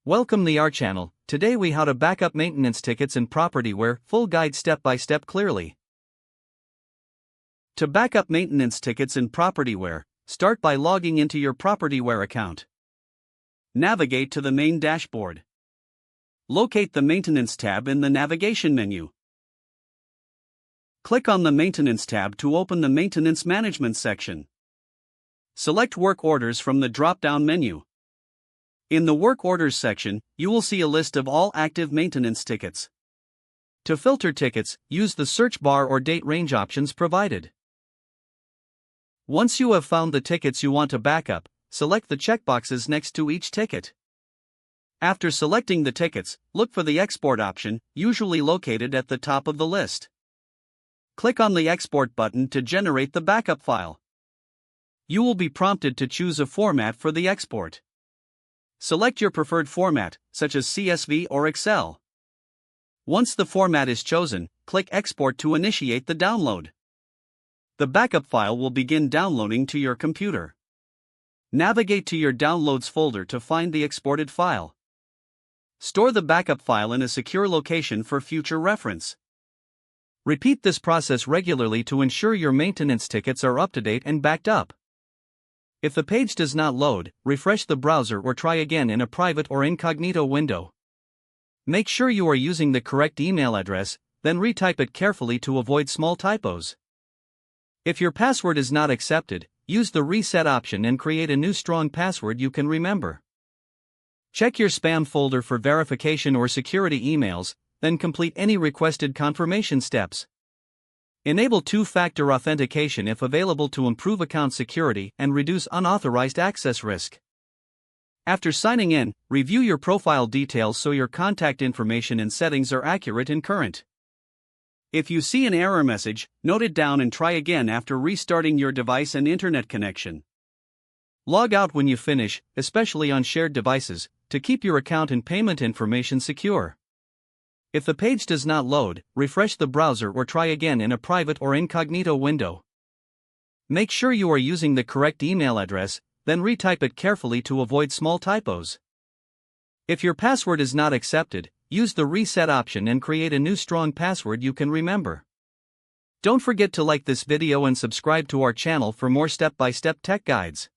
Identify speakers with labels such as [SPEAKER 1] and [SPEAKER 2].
[SPEAKER 1] Welcome to our channel. Today we how to backup maintenance tickets in Propertyware, full guide step by step clearly. To backup maintenance tickets in Propertyware, start by logging into your Propertyware account. Navigate to the main dashboard. Locate the Maintenance tab in the navigation menu. Click on the Maintenance tab to open the Maintenance Management section. Select Work Orders from the drop-down menu. In the Work Orders section, you will see a list of all active maintenance tickets. To filter tickets, use the search bar or date range options provided. Once you have found the tickets you want to backup, select the checkboxes next to each ticket. After selecting the tickets, look for the Export option, usually located at the top of the list. Click on the Export button to generate the backup file. You will be prompted to choose a format for the export. Select your preferred format, such as CSV or Excel. Once the format is chosen, click Export to initiate the download. The backup file will begin downloading to your computer. Navigate to your Downloads folder to find the exported file. Store the backup file in a secure location for future reference. Repeat this process regularly to ensure your maintenance tickets are up to date and backed up. If the page does not load, refresh the browser or try again in a private or incognito window. Make sure you are using the correct email address, then retype it carefully to avoid small typos. If your password is not accepted, use the reset option and create a new strong password you can remember. Check your spam folder for verification or security emails, then complete any requested confirmation steps. Enable two-factor authentication if available to improve account security and reduce unauthorized access risk. After signing in, review your profile details so your contact information and settings are accurate and current. If you see an error message, note it down and try again after restarting your device and internet connection. Log out when you finish, especially on shared devices, to keep your account and payment information secure. If the page does not load, refresh the browser or try again in a private or incognito window. Make sure you are using the correct email address, then retype it carefully to avoid small typos. If your password is not accepted, use the reset option and create a new strong password you can remember. Don't forget to like this video and subscribe to our channel for more step-by-step tech guides.